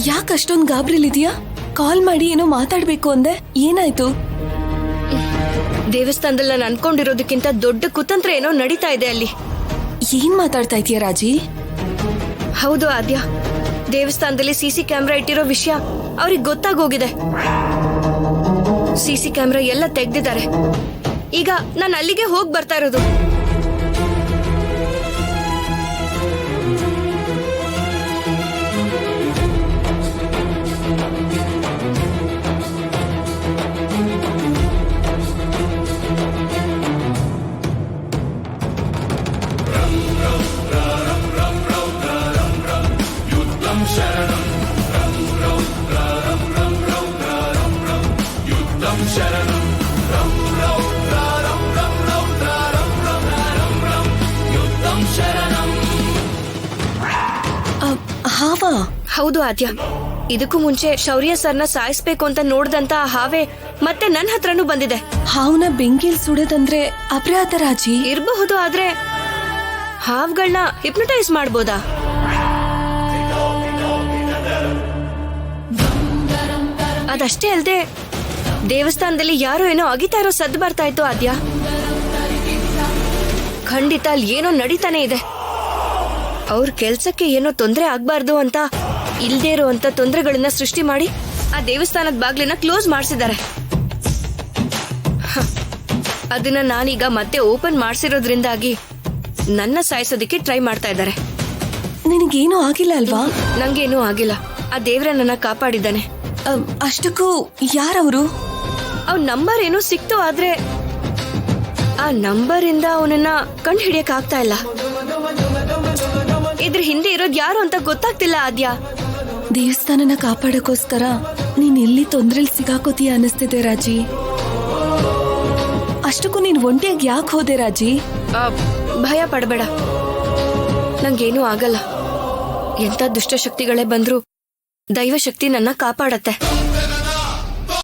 ಯಾಕೆ ಅಷ್ಟೊಂದು ಗಾಬರಿಲಿದ್ಯಾ? ಕಾಲ್ ಮಾಡಿ ಏನೋ ಮಾತಾಡ್ಬೇಕು ಅಂದೆ, ಏನಾಯ್ತು? ದೇವಸ್ಥಾನದಲ್ಲಿ ನಾನು ಅನ್ಕೊಂಡಿರೋದಕ್ಕಿಂತ ದೊಡ್ಡ ಕುತಂತ್ರ ಏನೋ ನಡೀತಾ ಇದೆ ಅಲ್ಲಿ. ಏನ್ ಮಾತಾಡ್ತಾ ಇದೀಯ ರಾಜಿ? ಹೌದು ಆದ್ಯ, ದೇವಸ್ಥಾನದಲ್ಲಿ ಸಿಸಿ ಕ್ಯಾಮೆರಾ ಇಟ್ಟಿರೋ ವಿಷಯ ಅವ್ರಿಗೆ ಗೊತ್ತಾಗೋಗಿದೆ. ಸಿಸಿ ಕ್ಯಾಮೆರಾ ಎಲ್ಲ ತೆಗ್ದಿದ್ದಾರೆ. ಈಗ ನಾನು ಅಲ್ಲಿಗೆ ಹೋಗಿ ಬರ್ತಾ ಇರೋದು. ಹಾವಾ? ಹೌದು ಆದ್ಯ, ಇದಕ್ಕೂ ಮುಂಚೆ ಶೌರ್ಯ ಸರ್ನ ಸಾಯಿಸ್ಬೇಕು ಅಂತ ನೋಡ್ದಂತ ಹಾವೇ ಮತ್ತೆ ನನ್ನ ಹತ್ರನೂ ಬಂದಿದೆ. ಹಾವ್ನ ಬೆಂಕಿಲ್ ಸುಡೋದಂದ್ರೆ ಅಪರಾಧ ರಾಜಿ. ಇರಬಹುದು, ಆದ್ರೆ ಹಾವ್ಗಳನ್ನ ಹಿಪ್ನಟೈಸ್ ಮಾಡ್ಬೋದಾ? ಅದಷ್ಟೇ ಅಲ್ದೆ ದೇವಸ್ಥಾನದಲ್ಲಿ ಯಾರೋ ಏನೋ ಅಗಿತಾ ಇರೋ ಸದ್ದು ಬರ್ತಾ ಇತ್ತು ಆದ್ಯ. ಖಂಡಿತ ಅಲ್ಲಿ ಏನೋ ನಡೀತಾನೆ ಇದೆ. ಅವ್ರ ಕೆಲ್ಸಕ್ಕೆ ಏನೋ ತೊಂದರೆ ಆಗ್ಬಾರ್ದು ಅಂತ ಇಲ್ದೇ ಇರುವಂತ ತೊಂದರೆಗಳನ್ನ ಸೃಷ್ಟಿ ಮಾಡಿ ಆ ದೇವಸ್ಥಾನದ ಬಾಗ್ಲನ್ನ ಕ್ಲೋಸ್ ಮಾಡಿಸಿದ್ದಾರೆ. ಅದನ್ನ ನಾನೀಗ ಮತ್ತೆ ಓಪನ್ ಮಾಡಿಸಿರೋದ್ರಿಂದಾಗಿ ನನ್ನ ಸಾಯಿಸೋದಕ್ಕೆ ಟ್ರೈ ಮಾಡ್ತಾ ಇದ್ದಾರೆ. ನಿನಗೇನು ಆಗಿಲ್ಲ ಅಲ್ವಾ? ನಂಗೇನೂ ಆಗಿಲ್ಲ. ಆ ದೇವ್ರ ನನ್ನ ಕಾಪಾಡಿದ್ದಾನೆ. ಅಷ್ಟಕ್ಕೂ ಯಾರವರು? ಅವ್ನ ನಂಬರ್ ಏನೋ ಸಿಕ್ತು, ಆದ್ರೆ ಆ ನಂಬರ್ ಇಂದ ಅವನನ್ನ ಕಂಡು ಹಿಡಿಯಕ್ ಆಗ್ತಾ ಇಲ್ಲ. ಇದ್ರ ಹಿಂದೆ ಇರೋದ್ ಯಾರು ಅಂತ ಗೊತ್ತಾಗ್ತಿಲ್ಲ ಆದ್ಯ. ದೇವಸ್ಥಾನನ ಕಾಪಾಡಕ್ಕೋಸ್ಕರ ನೀನ್ ಎಲ್ಲಿ ತೊಂದ್ರೆಲ್ ಸಿಗಾಕೋತೀಯ ಅನಿಸ್ತಿದೆ ರಾಜಿ. ಅಷ್ಟಕ್ಕೂ ನೀನ್ ಒಂಟಿಯಾಗಿ ಯಾಕೆ ಹೋದೆ ರಾಜಿ? ಭಯ ಪಡಬೇಡ, ನಂಗೇನೂ ಆಗಲ್ಲ. ಎಂತ ದುಷ್ಟಶಕ್ತಿಗಳೇ ಬಂದ್ರು ದೈವಶಕ್ತಿ ನನ್ನ ಕಾಪಾಡತ್ತೆ.